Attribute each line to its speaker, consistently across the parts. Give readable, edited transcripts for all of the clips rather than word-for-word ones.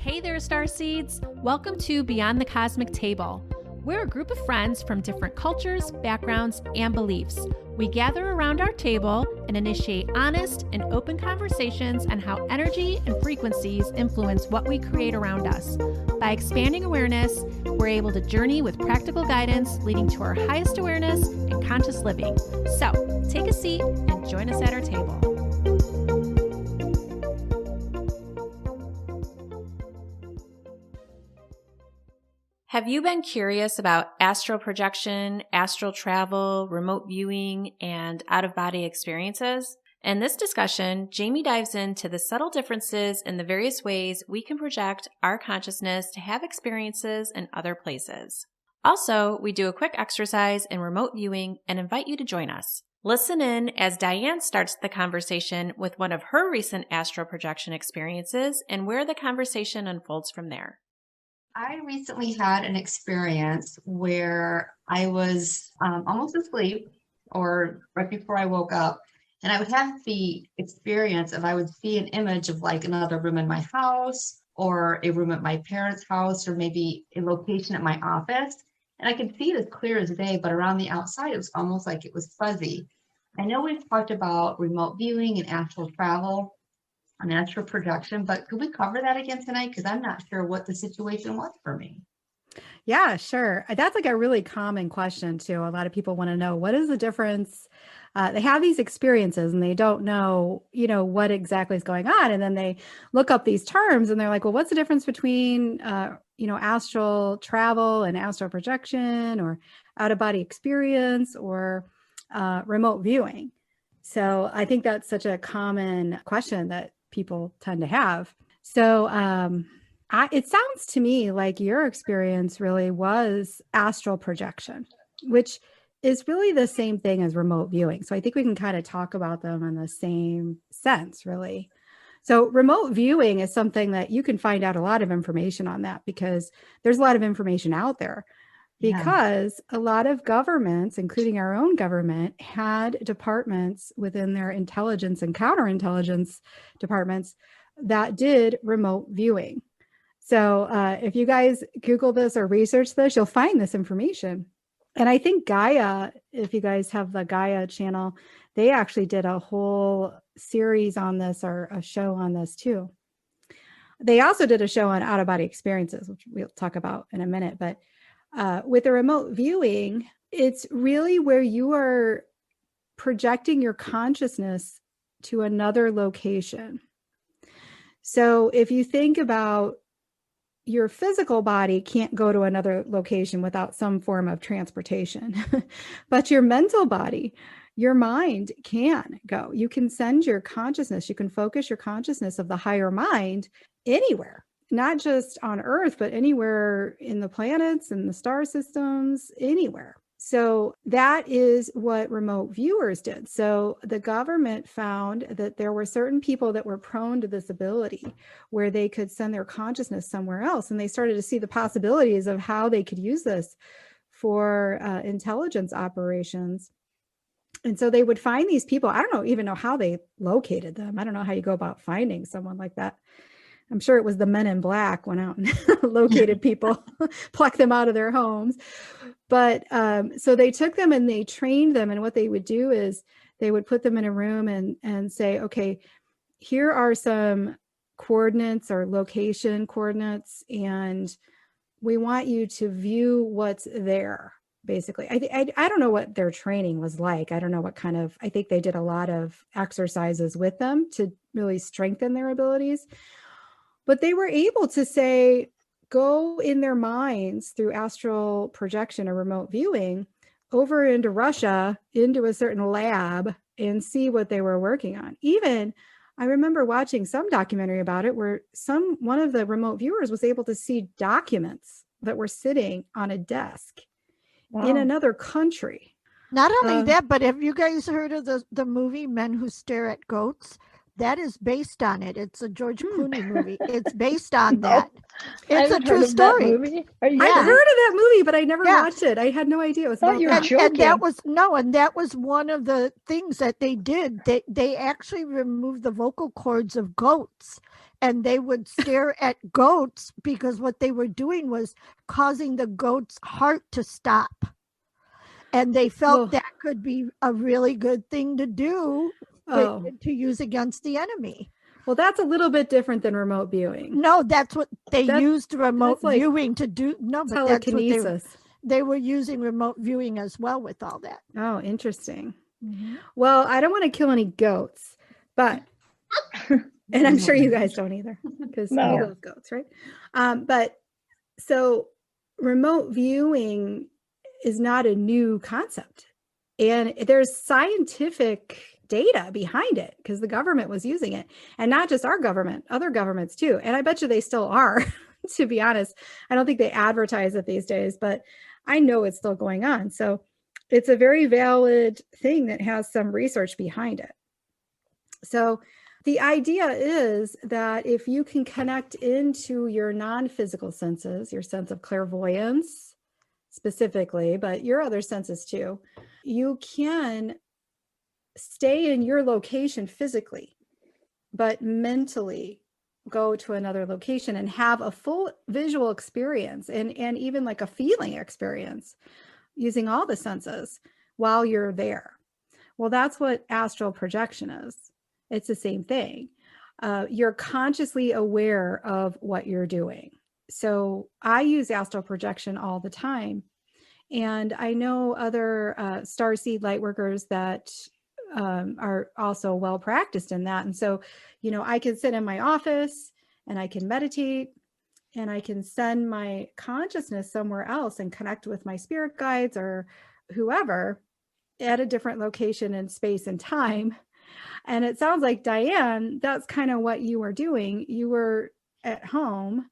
Speaker 1: Hey there, Starseeds! Welcome to Beyond the Cosmic Table. We're a group of friends from different cultures, backgrounds, and beliefs. We gather around our table and initiate honest and open conversations on how energy and frequencies influence what we create around us. By expanding awareness, we're able to journey with practical guidance leading to our highest awareness and conscious living. So, take a seat and join us at our table. Have you been curious about astral projection, astral travel, remote viewing, and out-of-body experiences? In this discussion, Jami dives into the subtle differences in the various ways we can project our consciousness to have experiences in other places. Also, we do a quick exercise in remote viewing and invite you to join us. Listen in as Dianne starts the conversation with one of her recent astral projection experiences and where the conversation unfolds from there.
Speaker 2: I recently had an experience where I was almost asleep or right before I woke up, and I would have the experience of I would see an image of like another room in my house or a room at my parents' house or maybe a location at my office. And I could see it as clear as day, but around the outside, it was almost like it was fuzzy. I know we've talked about remote viewing and astral travel on astral projection, but could we cover that again tonight? Because I'm not sure what the situation was for me.
Speaker 3: Yeah, sure. That's like a really common question too. A lot of people want to know what is the difference. They have these experiences and they don't know, what exactly is going on. And then they look up these terms and they're like, well, what's the difference between, astral travel and astral projection or out of body experience or remote viewing? So I think that's such a common question that people tend to have. So it sounds to me like your experience really was astral projection, which is really the same thing as remote viewing. So I think we can kind of talk about them in the same sense, really. So remote viewing is something that you can find out a lot of information on that because there's a lot of information out there. Because a lot of governments, including our own government, had departments within their intelligence and counterintelligence departments that did remote viewing. So if you guys Google this or research this, you'll find this information. And I think Gaia, if you guys have the Gaia channel, they actually did a whole series on this or a show on this too. They also did a show on out-of-body experiences, which we'll talk about in a minute. But with the remote viewing, it's really where you are projecting your consciousness to another location. So if you think about your physical body can't go to another location without some form of transportation, but your mental body, your mind can go. You can send your consciousness, you can focus your consciousness of the higher mind anywhere. Not just on Earth, but anywhere in the planets and the star systems, anywhere. So that is what remote viewers did. So the government found that there were certain people that were prone to this ability where they could send their consciousness somewhere else. And they started to see the possibilities of how they could use this for intelligence operations. And so they would find these people. I don't even know how they located them. I don't know how you go about finding someone like that. I'm sure it was the men in black went out and located people, plucked them out of their homes. But so they took them and they trained them. And what they would do is they would put them in a room and say, okay, here are some coordinates or location coordinates, and we want you to view what's there. Basically, I don't know what their training was like. I don't know what kind of, I think they did a lot of exercises with them to really strengthen their abilities. But they were able to say, go in their minds through astral projection or remote viewing over into Russia, into a certain lab, and see what they were working on. Even I remember watching some documentary about it where one of the remote viewers was able to see documents that were sitting on a desk in another country.
Speaker 4: Not only that, but have you guys heard of the movie Men Who Stare at Goats? that is based on it. It's a George Clooney movie. It's based on
Speaker 5: No,
Speaker 4: that.
Speaker 5: I
Speaker 4: It's a
Speaker 5: haven't
Speaker 4: true
Speaker 5: heard of that
Speaker 4: story.
Speaker 5: movie. Are you
Speaker 3: I've heard of
Speaker 5: serious?
Speaker 3: that movie, but I never
Speaker 4: Yeah.
Speaker 3: watched it. I had no idea it was
Speaker 5: Thought
Speaker 3: about
Speaker 5: you were
Speaker 3: that.
Speaker 5: joking.
Speaker 4: And that was one of the things that they did. They actually removed the vocal cords of goats, and they would stare at goats because what they were doing was causing the goat's heart to stop. And they felt
Speaker 3: Whoa.
Speaker 4: that could be a really good thing to do
Speaker 3: Oh,
Speaker 4: to use against the enemy.
Speaker 3: well, that's a little bit different than remote viewing.
Speaker 4: No, that's what they used remote
Speaker 3: that's like
Speaker 4: viewing to do. No, but that's what
Speaker 3: Telekinesis.
Speaker 4: they were using remote viewing as well with all that.
Speaker 3: Oh, interesting. Well, I don't want to kill any goats, but, and I'm sure you guys don't either, because
Speaker 5: No.
Speaker 3: we love goats, right? But so remote viewing is not a new concept. And there's scientific data behind it because the government was using it, and not just our government, other governments too. And I bet you they still are, to be honest. I don't think they advertise it these days, but I know it's still going on. So it's a very valid thing that has some research behind it. So the idea is that if you can connect into your non-physical senses, your sense of clairvoyance specifically, but your other senses too, you can stay in your location physically, but mentally go to another location and have a full visual experience and even like a feeling experience using all the senses while you're there. Well, that's what astral projection is. It's the same thing. You're consciously aware of what you're doing. So I use astral projection all the time. And I know other starseed light workers that are also well practiced in that. And so, I can sit in my office and I can meditate and I can send my consciousness somewhere else and connect with my spirit guides or whoever at a different location in space and time. And it sounds like, Dianne, that's kind of what you were doing. You were at home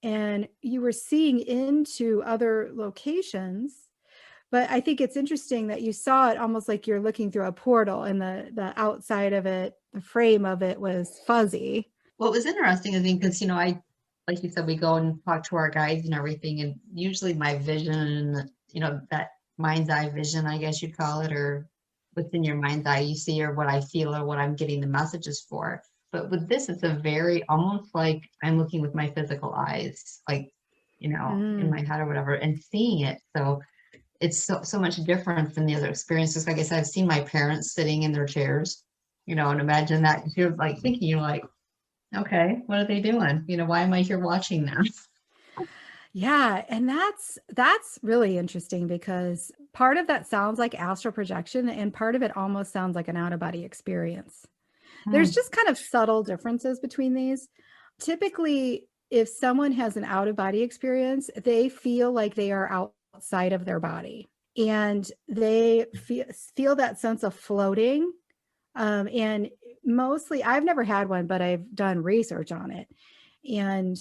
Speaker 3: and you were seeing into other locations. But I think it's interesting that you saw it almost like you're looking through a portal and the outside of it, the frame of it was fuzzy.
Speaker 2: What was interesting is because, I, like you said, we go and talk to our guides and everything, and usually my vision, that mind's eye vision, I guess you'd call it, or what's in your mind's eye, you see, or what I feel, or what I'm getting the messages for. But with this, it's almost like I'm looking with my physical eyes, like, in my head or whatever, and seeing it. So it's so much different than the other experiences. Like I said, I've seen my parents sitting in their chairs, and imagine that you're like thinking, you're like, okay, what are they doing? Why am I here watching them?
Speaker 3: Yeah. And that's really interesting because part of that sounds like astral projection and part of it almost sounds like an out-of-body experience. There's just kind of subtle differences between these. Typically, if someone has an out-of-body experience, they feel like they are outside of their body and they feel that sense of floating. And mostly, I've never had one, but I've done research on it. And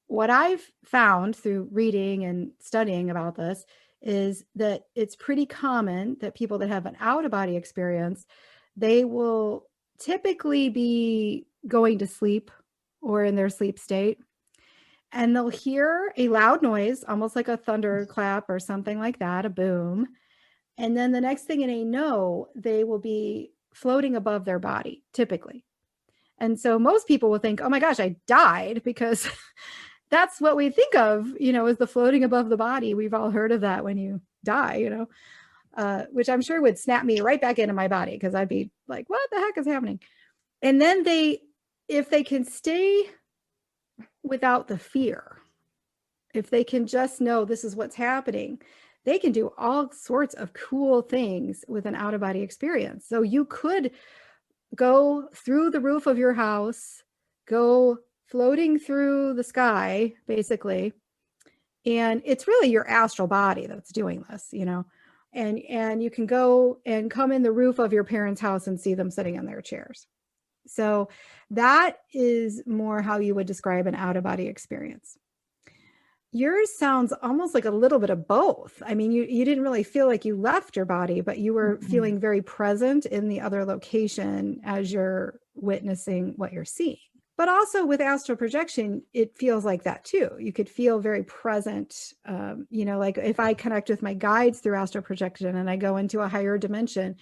Speaker 3: what I've found through reading and studying about this is that it's pretty common that people that have an out-of-body experience, they will typically be going to sleep or in their sleep state, and they'll hear a loud noise, almost like a thunderclap or something like that, a boom. And then the next thing they know, they will be floating above their body, typically. And so most people will think, oh my gosh, I died, because that's what we think of, as the floating above the body. We've all heard of that when you die, which I'm sure would snap me right back into my body because I'd be like, what the heck is happening? And then if they can stay without the fear, if they can just know this is what's happening, they can do all sorts of cool things with an out-of-body experience. So you could go through the roof of your house, go floating through the sky, basically. And it's really your astral body that's doing this, and you can go and come in the roof of your parents' house and see them sitting in their chairs. So that is more how you would describe an out-of-body experience. Yours sounds almost like a little bit of both. I mean, you didn't really feel like you left your body, but you were feeling very present in the other location as you're witnessing what you're seeing. But also with astral projection, it feels like that too. You could feel very present. Like if I connect with my guides through astral projection and I go into a higher dimension,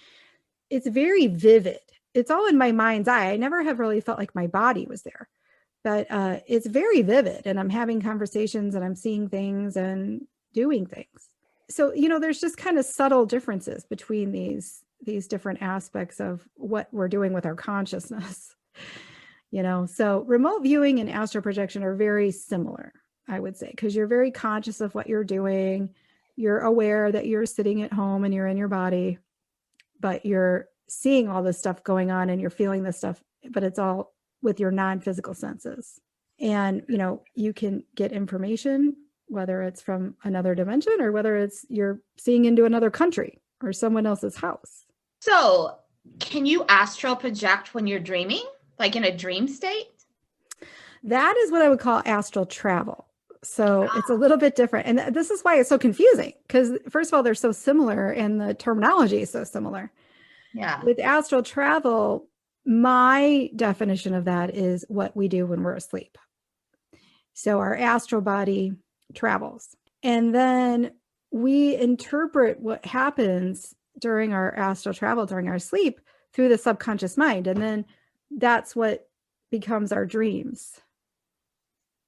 Speaker 3: it's very vivid. It's all in my mind's eye. I never have really felt like my body was there, but it's very vivid, and I'm having conversations and I'm seeing things and doing things. So, there's just kind of subtle differences between these different aspects of what we're doing with our consciousness. So remote viewing and astral projection are very similar, I would say, because you're very conscious of what you're doing. You're aware that you're sitting at home and you're in your body, but you're seeing all this stuff going on and you're feeling this stuff, but it's all with your non-physical senses. And, you can get information, whether it's from another dimension or whether it's you're seeing into another country or someone else's house.
Speaker 5: So can you astral project when you're dreaming, like in a dream state?
Speaker 3: That is what I would call astral travel. So it's a little bit different. And this is why it's so confusing, because first of all, they're so similar and the terminology is so similar.
Speaker 5: Yeah.
Speaker 3: With astral travel, my definition of that is what we do when we're asleep. So our astral body travels, and then we interpret what happens during our astral travel, during our sleep, through the subconscious mind. And then that's what becomes our dreams.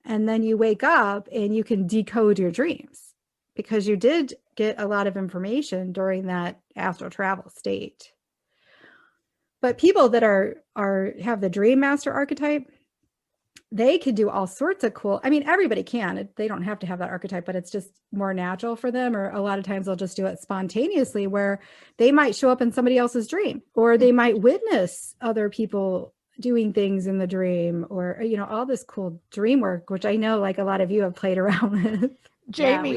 Speaker 3: And then you wake up and you can decode your dreams because you did get a lot of information during that astral travel state. But people that have the dream master archetype, they could do all sorts of cool. I mean, everybody can. They don't have to have that archetype, but it's just more natural for them. Or a lot of times they'll just do it spontaneously, where they might show up in somebody else's dream, or they might witness other people doing things in the dream, or, all this cool dream work, which I know like a lot of you have played around with.
Speaker 4: Jami,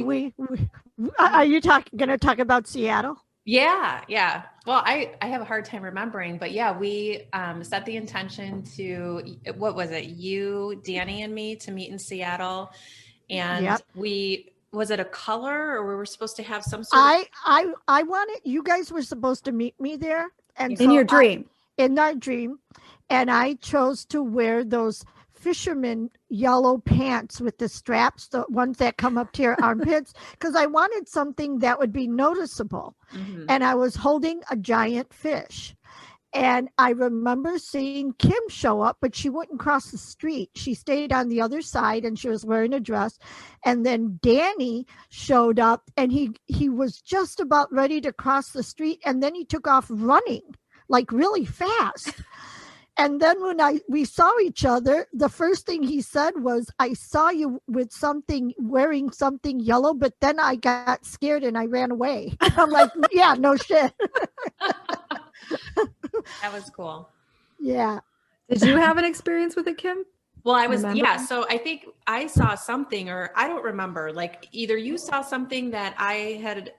Speaker 4: are you going to talk about Seattle?
Speaker 1: Yeah. Well, I have a hard time remembering, but yeah, we set the intention to, what was it? You, Dianne, and me to meet in Seattle. And was it a color, or we were supposed to have some sort of...
Speaker 4: I wanted, you guys were supposed to meet me there. And
Speaker 3: in your dream.
Speaker 4: In our dream. And I chose to wear those fisherman yellow pants with the straps, the ones that come up to your armpits, because I wanted something that would be noticeable. Mm-hmm. And I was holding a giant fish. And I remember seeing Kim show up, but she wouldn't cross the street. She stayed on the other side, and she was wearing a dress. And then Danny showed up, and he was just about ready to cross the street. And then he took off running like really fast. And then when we saw each other, the first thing he said was, "I saw you with something, wearing something yellow, but then I got scared and I ran away." I'm like, yeah, no shit.
Speaker 1: That was cool.
Speaker 4: Yeah.
Speaker 3: Did you have an experience with it, Kim?
Speaker 1: Well, I was, remember? So I think I saw something, or I don't remember, like either you saw something that I had...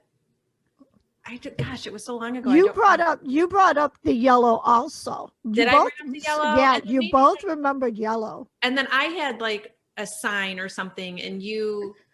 Speaker 1: gosh, it was so long ago.
Speaker 4: You brought up the yellow also.
Speaker 1: Did I bring up the yellow?
Speaker 4: Yeah, you both remembered yellow.
Speaker 1: And then I had like a sign or something, and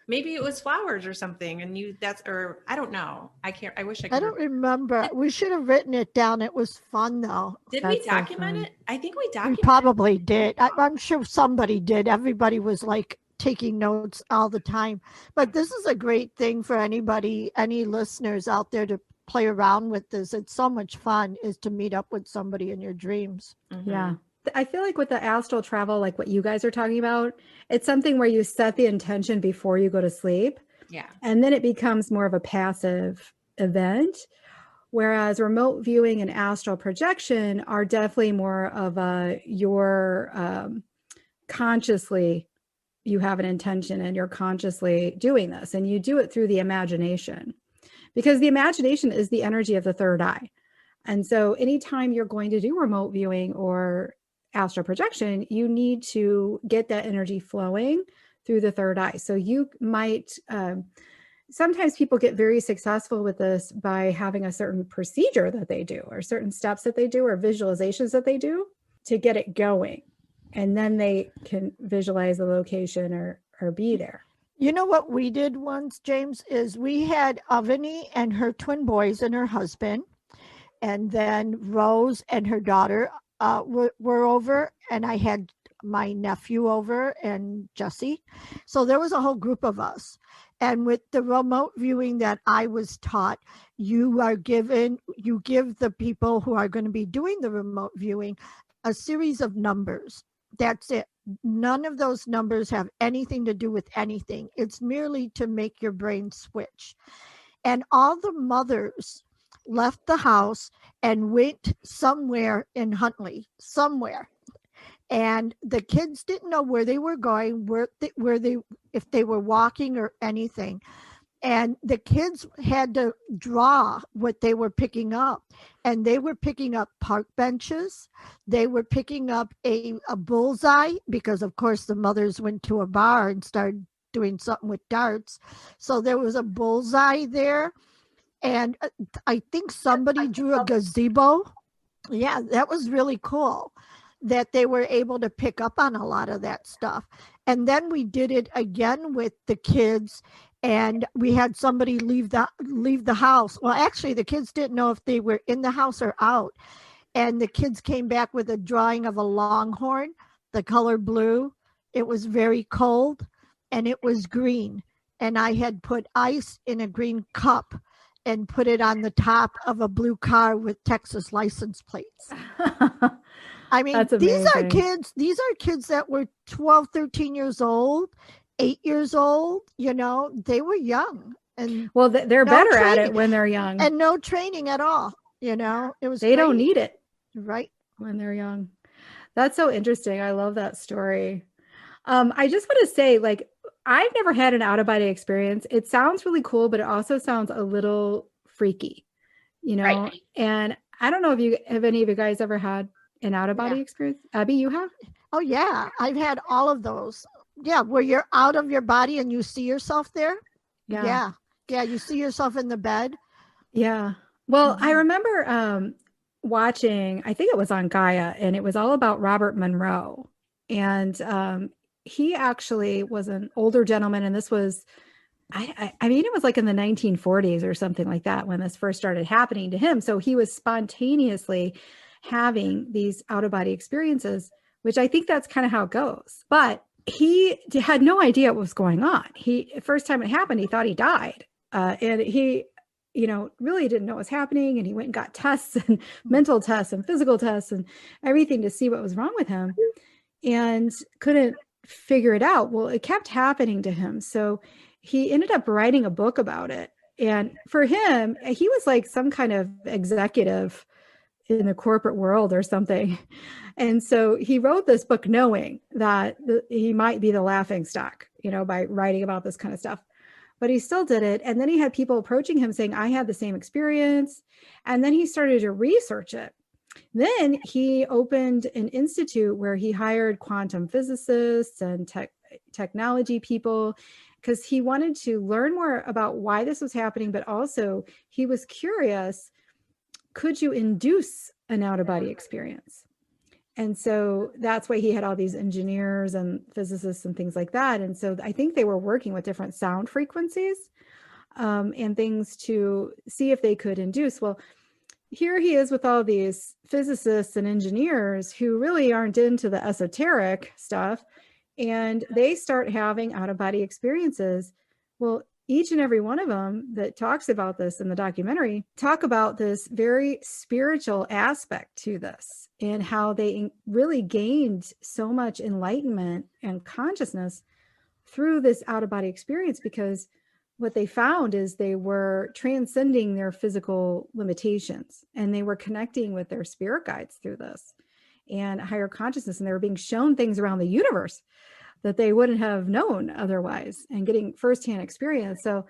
Speaker 1: maybe it was flowers or something, and I don't know. I wish I could.
Speaker 4: I don't remember. We should have written it down. It was fun though.
Speaker 1: Did we document it? I think we documented it.
Speaker 4: We probably did. I'm sure somebody did. Everybody was like taking notes all the time. But this is a great thing for anybody, any listeners out there to play around with this. It's so much fun, is to meet up with somebody in your dreams.
Speaker 3: Mm-hmm. Yeah. I feel like with the astral travel, like what you guys are talking about, it's something where you set the intention before you go to sleep.
Speaker 1: Yeah. And
Speaker 3: then it becomes more of a passive event. Whereas remote viewing and astral projection are definitely more of your consciously, you have an intention and you're consciously doing this, and you do it through the imagination, because the imagination is the energy of the third eye. And so anytime you're going to do remote viewing or astral projection, you need to get that energy flowing through the third eye. So you might, sometimes people get very successful with this by having a certain procedure that they do, or certain steps that they do, or visualizations that they do to get it going. And then they can visualize the location or be there.
Speaker 4: You know what we did once, James, is we had Avani and her twin boys and her husband, and then Rose and her daughter, were over, and I had my nephew over and Jesse. So there was a whole group of us. And with the remote viewing that I was taught, you give the people who are going to be doing the remote viewing a series of numbers. That's it. None of those numbers have anything to do with anything. It's merely to make your brain switch. And all the mothers left the house and went somewhere in Huntley, somewhere. And the kids didn't know where they were going, if they were walking or anything. And the kids had to draw what they were picking up. And they were picking up park benches. They were picking up a bullseye, because of course the mothers went to a bar and started doing something with darts. So there was a bullseye there. And I think somebody drew a gazebo. Yeah, that was really cool that they were able to pick up on a lot of that stuff. And then we did it again with the kids, and we had somebody leave the house. Well, actually the kids didn't know if they were in the house or out. And the kids came back with a drawing of a longhorn, the color blue. It was very cold and it was green. And I had put ice in a green cup and put it on the top of a blue car with Texas license plates. I mean,
Speaker 3: That's
Speaker 4: these are
Speaker 3: amazing.
Speaker 4: kids that were 12, 13 years old, 8 years old, they were young, and
Speaker 3: Well, they're
Speaker 4: no
Speaker 3: better at it
Speaker 4: training,
Speaker 3: when they're young.
Speaker 4: and no training at all. It was
Speaker 3: They don't
Speaker 4: great,
Speaker 3: need it
Speaker 4: right?
Speaker 3: when they're young. That's so interesting. I love that story. I just want to say, like, I've never had an out of body experience. It sounds really cool, but it also sounds a little freaky,
Speaker 5: Right.
Speaker 3: And I don't know if any of you guys ever had an out of body
Speaker 4: Yeah.
Speaker 3: experience. Abby, you have?
Speaker 4: Oh yeah, I've had all of those. Yeah, where you're out of your body and you see yourself there.
Speaker 3: Yeah.
Speaker 4: Yeah, you see yourself in the bed.
Speaker 3: Yeah. Well, I
Speaker 4: Mhm.
Speaker 3: remember watching, I think it was on Gaia, and it was all about Robert Monroe. And he actually was an older gentleman, and this was, I mean, it was like in the 1940s or something like that when this first started happening to him. So he was spontaneously having these out of body experiences, which I think that's kind of how it goes. But he had no idea what was going on. First time it happened, he thought he died. And he, really didn't know what was happening. And he went and got tests and mental tests and physical tests and everything to see what was wrong with him, and couldn't figure it out. Well, it kept happening to him. So he ended up writing a book about it. And for him, he was like some kind of executive in the corporate world or something. And so he wrote this book knowing that he might be the laughing stock, by writing about this kind of stuff. But he still did it. And then he had people approaching him saying, I had the same experience. And then he started to research it. Then he opened an institute where he hired quantum physicists and technology people, because he wanted to learn more about why this was happening, but also he was curious, could you induce an out-of-body experience? And so that's why he had all these engineers and physicists and things like that. And so I think they were working with different sound frequencies and things to see if they could induce. Well, here he is with all these physicists and engineers who really aren't into the esoteric stuff, and they start having out-of-body experiences. Well, each and every one of them that talks about this in the documentary talk about this very spiritual aspect to this, and how they really gained so much enlightenment and consciousness through this out-of-body experience, because what they found is they were transcending their physical limitations, and they were connecting with their spirit guides through this and higher consciousness. And they were being shown things around the universe that they wouldn't have known otherwise, and getting firsthand experience. So,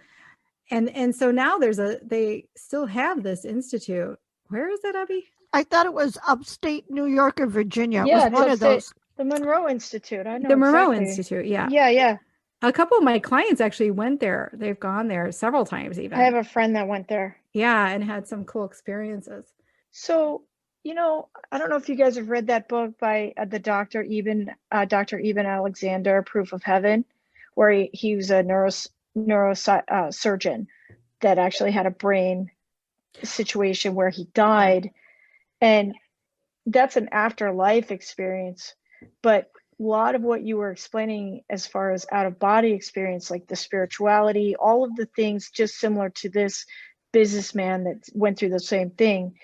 Speaker 3: and so now they still have this institute. Where is it, Abby?
Speaker 4: I thought it was upstate New York or Virginia. It
Speaker 6: Yeah,
Speaker 4: was
Speaker 6: it's
Speaker 4: one of
Speaker 6: upstate.
Speaker 4: those.
Speaker 6: The Monroe Institute. I know
Speaker 3: The Monroe
Speaker 6: exactly.
Speaker 3: Institute. Yeah.
Speaker 6: Yeah.
Speaker 3: A couple of my clients actually went there. They've gone there several times even.
Speaker 6: I have a friend that went there.
Speaker 3: Yeah, and had some cool experiences.
Speaker 6: So, I don't know if you guys have read that book by the Dr. Eben Alexander, Proof of Heaven, where he was a neurosurgeon that actually had a brain situation where he died. And that's an afterlife experience. But a lot of what you were explaining as far as out of body experience, like the spirituality, all of the things just similar to this businessman that went through the same thing.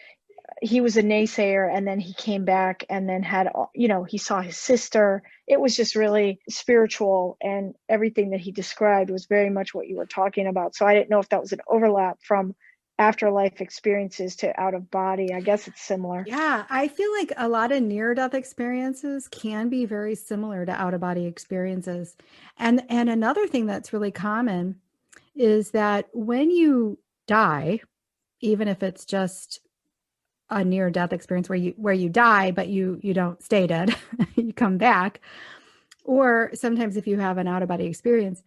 Speaker 6: He was a naysayer and then he came back and then had, he saw his sister. It was just really spiritual, and everything that he described was very much what you were talking about. So I didn't know if that was an overlap from afterlife experiences to out of body. I guess it's similar.
Speaker 3: Yeah, I feel like a lot of near-death experiences can be very similar to out-of-body experiences. And another thing that's really common is that when you die, even if it's just a near-death experience where you die, but you don't stay dead, you come back, or sometimes if you have an out-of-body experience,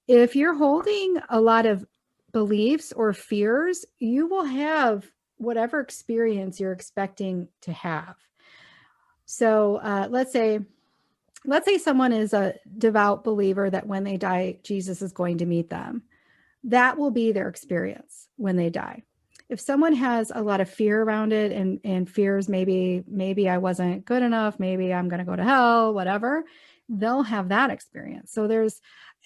Speaker 3: if you're holding a lot of beliefs or fears, you will have whatever experience you're expecting to have. So let's say someone is a devout believer that when they die, Jesus is going to meet them. That will be their experience when they die. If someone has a lot of fear around it and fears maybe I wasn't good enough, maybe I'm going to go to hell, whatever, they'll have that experience. So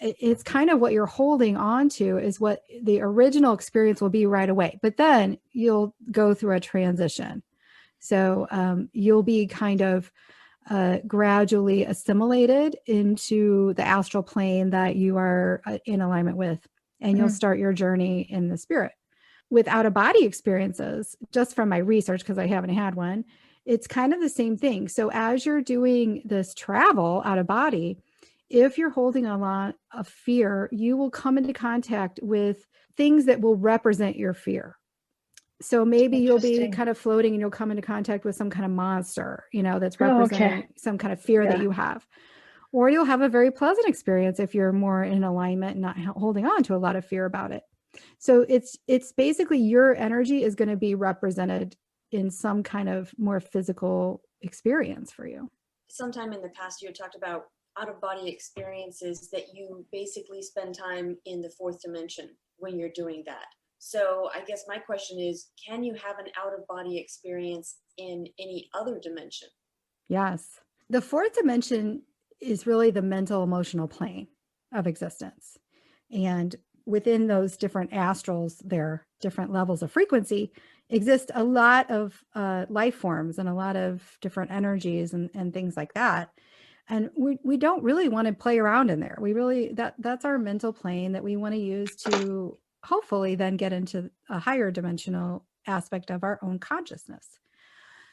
Speaker 3: it's kind of what you're holding on to is what the original experience will be right away. But then you'll go through a transition. So you'll be kind of gradually assimilated into the astral plane that you are in alignment with, and you'll start your journey in the spirit. With out-of-body experiences, just from my research, because I haven't had one, it's kind of the same thing. So as you're doing this travel out of body, if you're holding a lot of fear, you will come into contact with things that will represent your fear. So maybe you'll be kind of floating and you'll come into contact with some kind of monster, that's representing some kind of fear that you have. Or you'll have a very pleasant experience if you're more in alignment and not holding on to a lot of fear about it. So it's basically your energy is going to be represented in some kind of more physical experience for you.
Speaker 7: Sometime in the past, you had talked about out-of-body experiences that you basically spend time in the fourth dimension when you're doing that. So I guess my question is, can you have an out-of-body experience in any other dimension?
Speaker 3: Yes. The fourth dimension is really the mental emotional plane of existence. And within those different astrals, there are different levels of frequency, exist a lot of life forms and a lot of different energies and things like that. And we don't really want to play around in there. We really, that's our mental plane that we want to use to hopefully then get into a higher dimensional aspect of our own consciousness.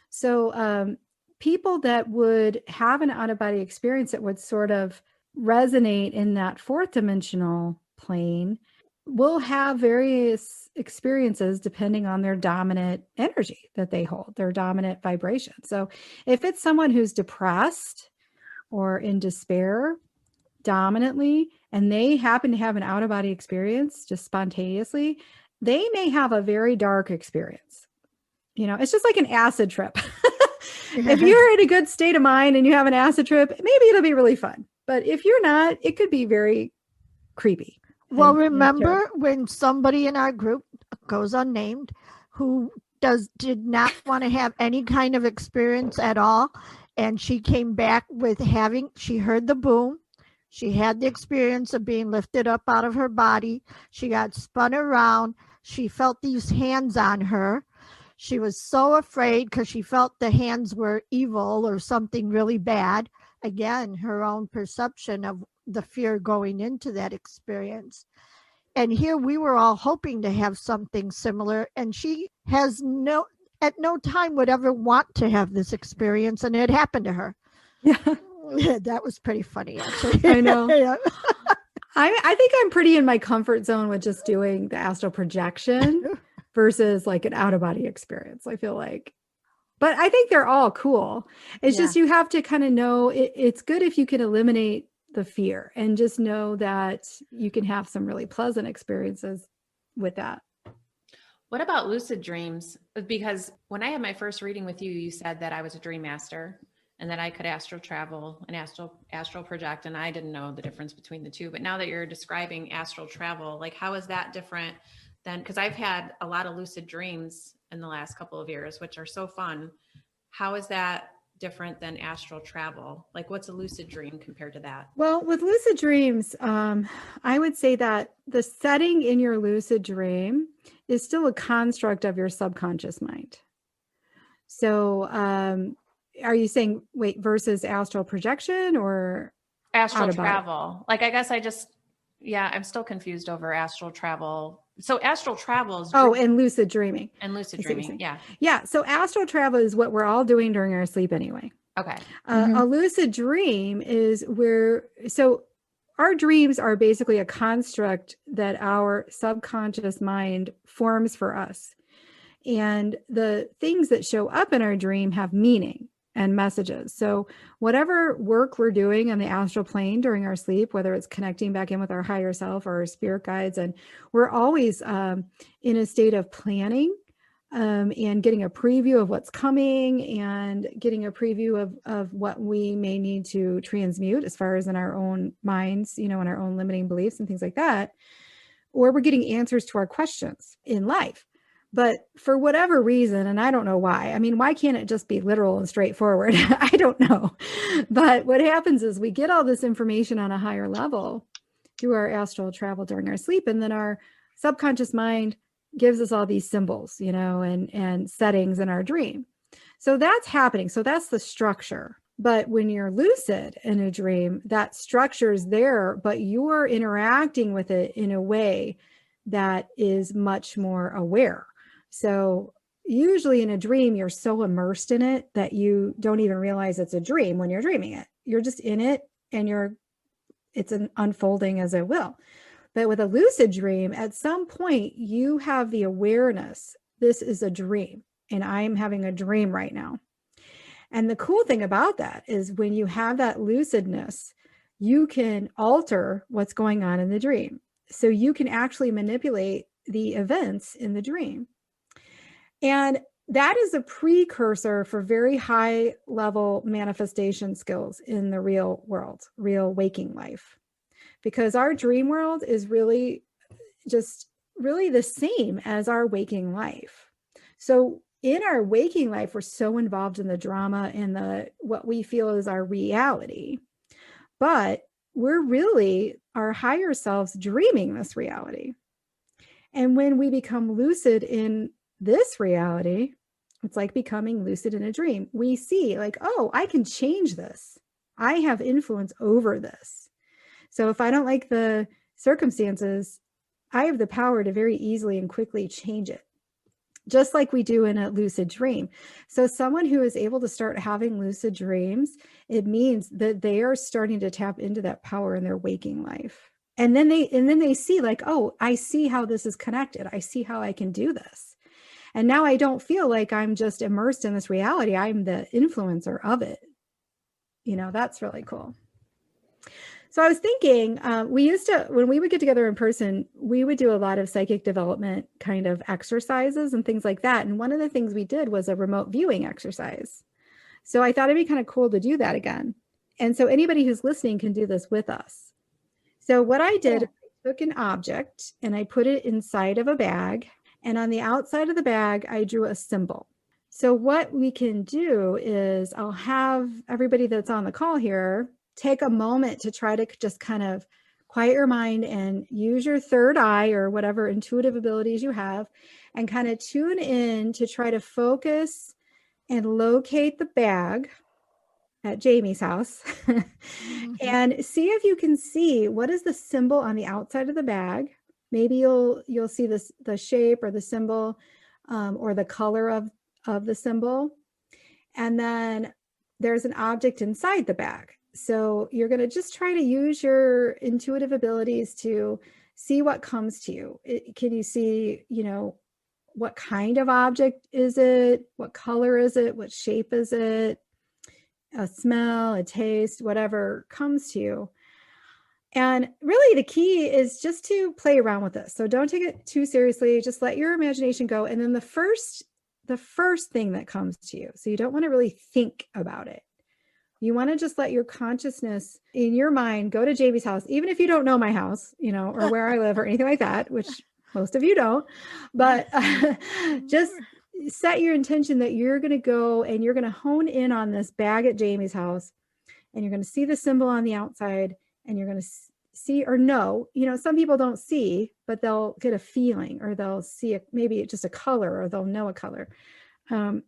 Speaker 3: So people that would have an out-of-body experience that would sort of resonate in that fourth dimensional plane will have various experiences depending on their dominant energy that they hold, their dominant vibration. So if it's someone who's depressed or in despair dominantly, and they happen to have an out-of-body experience just spontaneously, they may have a very dark experience. It's just like an acid trip. If you're in a good state of mind and you have an acid trip, maybe it'll be really fun. But if you're not, it could be very creepy.
Speaker 4: Well, remember when somebody in our group, goes unnamed, who did not want to have any kind of experience at all, and she came back with she heard the boom, she had the experience of being lifted up out of her body, she got spun around, she felt these hands on her. She was so afraid because she felt the hands were evil or something really bad. Again, her own perception of the fear going into that experience. And here we were all hoping to have something similar, and she has at no time would ever want to have this experience, and it happened to her.
Speaker 3: Yeah.
Speaker 4: That was pretty funny, actually.
Speaker 3: I know.
Speaker 4: Yeah.
Speaker 3: I think I'm pretty in my comfort zone with just doing the astral projection versus like an out-of-body experience, I feel like. But I think they're all cool. It's just you have to kind of know it's good if you can eliminate the fear and just know that you can have some really pleasant experiences with that.
Speaker 1: What about lucid dreams? Because when I had my first reading with you, you said that I was a dream master and that I could astral travel and astral project. And I didn't know the difference between the two. But now that you're describing astral travel, like how is that different than, because I've had a lot of lucid dreams in the last couple of years, which are so fun. How is that different than astral travel? Like, what's a lucid dream compared to that?
Speaker 3: Well, with lucid dreams, I would say that the setting in your lucid dream is still a construct of your subconscious mind. So, are you saying, wait, versus astral projection or
Speaker 1: Astral
Speaker 3: out of body?
Speaker 1: travel. Like, I guess I'm still confused over astral travel. So astral travel is
Speaker 3: and lucid dreaming.
Speaker 1: and lucid
Speaker 3: I see what you're
Speaker 1: dreaming.
Speaker 3: saying.
Speaker 1: Yeah.
Speaker 3: Yeah. So astral travel is what we're all doing during our sleep anyway.
Speaker 1: Okay.
Speaker 3: A lucid dream is so our dreams are basically a construct that our subconscious mind forms for us. And the things that show up in our dream have meaning and messages. So whatever work we're doing on the astral plane during our sleep, whether it's connecting back in with our higher self or our spirit guides, and we're always in a state of planning and getting a preview of what's coming and getting a preview of what we may need to transmute as far as in our own minds, in our own limiting beliefs and things like that, or we're getting answers to our questions in life. But for whatever reason, and I don't know why, I mean, why can't it just be literal and straightforward? I don't know. But what happens is we get all this information on a higher level through our astral travel during our sleep. And then our subconscious mind gives us all these symbols, and settings in our dream. So that's happening. So that's the structure. But when you're lucid in a dream, that structure is there, but you're interacting with it in a way that is much more aware. So usually in a dream, you're so immersed in it that you don't even realize it's a dream when you're dreaming it. You're just in it and it's an unfolding as it will. But with a lucid dream, at some point, you have the awareness, this is a dream and I'm having a dream right now. And the cool thing about that is when you have that lucidness, you can alter what's going on in the dream. So you can actually manipulate the events in the dream. And that is a precursor for very high level manifestation skills in the real world, real waking life. Because our dream world is really the same as our waking life. So in our waking life, we're so involved in the drama and what we feel is our reality. But we're really our higher selves dreaming this reality. And when we become lucid in this reality, it's like becoming lucid in a dream. We see like, oh, I can change this. I have influence over this. So if I don't like the circumstances, I have the power to very easily and quickly change it, just like we do in a lucid dream. So someone who is able to start having lucid dreams, it means that they are starting to tap into that power in their waking life. And then they see like, oh, I see how this is connected. I see how I can do this. And now I don't feel like I'm just immersed in this reality. I'm the influencer of it. That's really cool. So I was thinking, when we would get together in person, we would do a lot of psychic development kind of exercises and things like that. And one of the things we did was a remote viewing exercise. So I thought it'd be kind of cool to do that again. And so anybody who's listening can do this with us. So what I did, I took an object and I put it inside of a bag. And on the outside of the bag, I drew a symbol. So what we can do is I'll have everybody that's on the call here take a moment to try to just kind of quiet your mind and use your third eye or whatever intuitive abilities you have and kind of tune in to try to focus and locate the bag at Jami's house and see if you can see what is the symbol on the outside of the bag. Maybe you'll see the shape or the symbol or the color of the symbol. And then there's an object inside the bag. So you're going to just try to use your intuitive abilities to see what comes to you. Can you see, what kind of object is it? What color is it? What shape is it? A smell, a taste, whatever comes to you. And really the key is just to play around with this. So don't take it too seriously. Just let your imagination go. And then the first thing that comes to you. So you don't want to really think about it. You want to just let your consciousness in your mind go to Jami's house, even if you don't know my house, or where I live or anything like that, which most of you don't, but just set your intention that you're going to go and you're going to hone in on this bag at Jami's house, and you're going to see the symbol on the outside, and you're going to see or know, some people don't see, but they'll get a feeling, or they'll see maybe just a color, or they'll know a color, and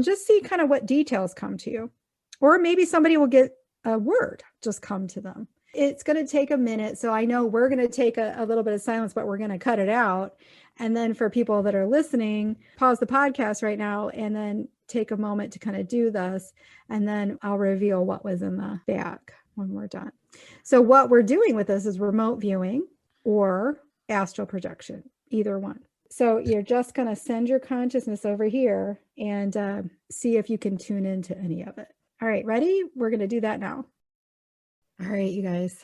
Speaker 3: just see kind of what details come to you. Or maybe somebody will get a word just come to them. It's going to take a minute. So I know we're going to take a little bit of silence, but we're going to cut it out. And then for people that are listening, pause the podcast right now and then take a moment to kind of do this. And then I'll reveal what was in the bag when we're done. So what we're doing with this is remote viewing or astral projection, either one. So you're just going to send your consciousness over here and see if you can tune into any of it. All right, ready? We're going to do that now. All right, you guys.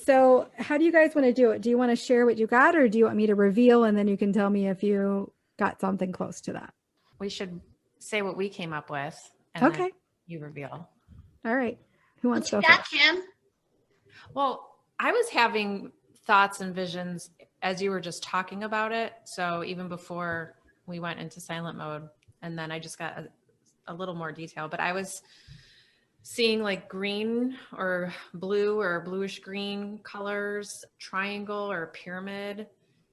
Speaker 3: So how do you guys want to do it? Do you want to share what you got, or do you want me to reveal and then you can tell me if you got something close to that?
Speaker 1: We should say what we came up with. And
Speaker 3: Okay.
Speaker 1: Then you reveal.
Speaker 3: All right. Who wants to go
Speaker 5: That
Speaker 3: first?
Speaker 5: Kim?
Speaker 1: Well, I was having thoughts and visions as you were just talking about it. So even before we went into silent mode, and then I just got a little more detail, but I was seeing like green or blue or bluish green colors, triangle or pyramid.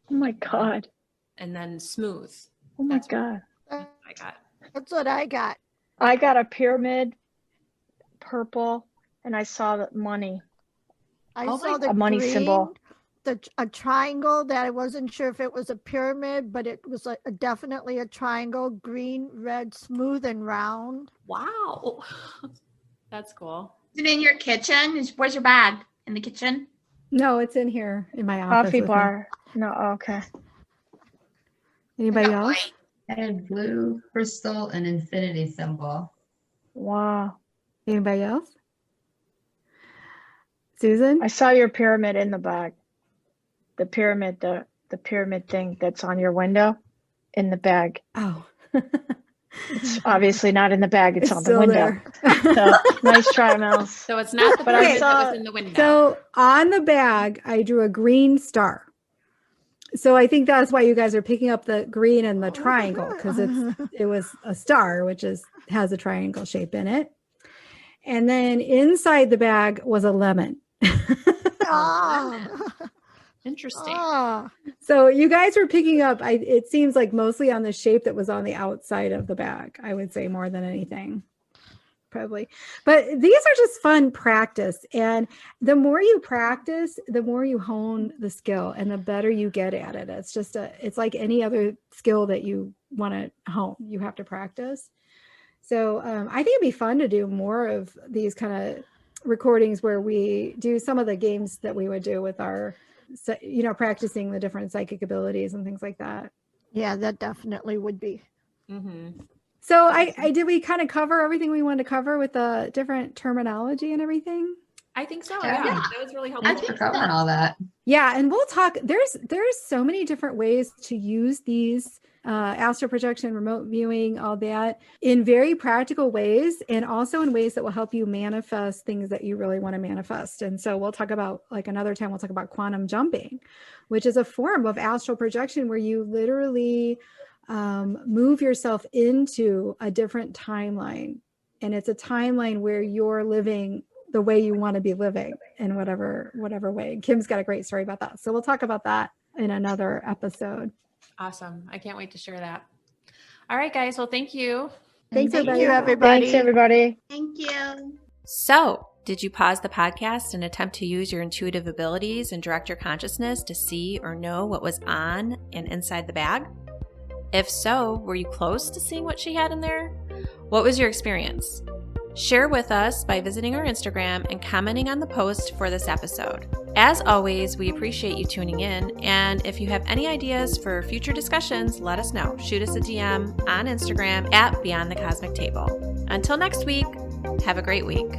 Speaker 6: Oh my God.
Speaker 1: And then smooth.
Speaker 6: Oh my
Speaker 1: That's
Speaker 6: God.
Speaker 1: what I got.
Speaker 4: That's what I got.
Speaker 6: I got a pyramid, purple, and I saw the money.
Speaker 4: I
Speaker 1: Oh
Speaker 4: saw
Speaker 1: my-
Speaker 4: the
Speaker 6: A money
Speaker 4: green,
Speaker 6: symbol.
Speaker 4: a triangle that I wasn't sure if it was a pyramid, but it was definitely a triangle, green, red, smooth, and round.
Speaker 1: Wow. That's cool.
Speaker 5: Is it in your kitchen? Where's your bag? In the kitchen?
Speaker 3: No, it's in here in my office.
Speaker 6: Coffee
Speaker 3: with me.
Speaker 6: bar. No, okay.
Speaker 3: Anybody
Speaker 5: I got
Speaker 3: else?
Speaker 5: white.
Speaker 2: I had blue, crystal, and infinity symbol.
Speaker 6: Wow.
Speaker 3: Anybody else? Susan?
Speaker 6: I saw your pyramid in the bag. The pyramid, the pyramid thing that's on your window in the bag.
Speaker 3: Oh.
Speaker 6: It's obviously not in the bag, it's on the
Speaker 3: still
Speaker 6: window.
Speaker 3: there.
Speaker 6: So nice try, Mels.
Speaker 1: So it's not the
Speaker 6: But I
Speaker 1: pyramid that
Speaker 6: saw-
Speaker 1: was in the window.
Speaker 3: So on the bag, I drew a green star. So I think that's why you guys are picking up the green and the triangle, because it was a star, which has a triangle shape in it. And then inside the bag was a lemon.
Speaker 4: Ah,
Speaker 1: Interesting.
Speaker 4: ah.
Speaker 3: So you guys were picking up, it seems like mostly on the shape that was on the outside of the bag, I would say, more than anything. Probably. But these are just fun practice. And the more you practice, the more you hone the skill and the better you get at it. It's like any other skill that you want to hone. You have to practice. So I think it'd be fun to do more of these kind of recordings where we do some of the games that we would do with our, practicing the different psychic abilities and things like that.
Speaker 4: Yeah, that definitely would be.
Speaker 1: Mm-hmm.
Speaker 3: So I did we kind of cover everything we wanted to cover with the different terminology and everything?
Speaker 1: I think so.
Speaker 2: Yeah.
Speaker 1: Yeah. That was really helpful.
Speaker 2: Thanks for covering all that.
Speaker 3: Yeah, and we'll talk. There's so many different ways to use these astral projection, remote viewing, all that in very practical ways, and also in ways that will help you manifest things that you really want to manifest. And so we'll talk about, like another time, we'll talk about quantum jumping, which is a form of astral projection where you literally move yourself into a different timeline, and it's a timeline where you're living the way you want to be living in whatever way. Kim's got a great story about that. So we'll talk about that in another episode.
Speaker 1: Awesome. I can't wait to share that. All right, guys. Well, thank you.
Speaker 3: Thanks,
Speaker 4: Thank
Speaker 3: everybody.
Speaker 4: you, everybody.
Speaker 6: Thanks, everybody.
Speaker 5: Thank you.
Speaker 1: So, did you pause the podcast and attempt to use your intuitive abilities and direct your consciousness to see or know what was on and inside the bag? If so, were you close to seeing what she had in there? What was your experience? Share with us by visiting our Instagram and commenting on the post for this episode. As always, we appreciate you tuning in, and if you have any ideas for future discussions, let us know. Shoot us a DM on Instagram at Beyond the Cosmic Table. Until next week, have a great week.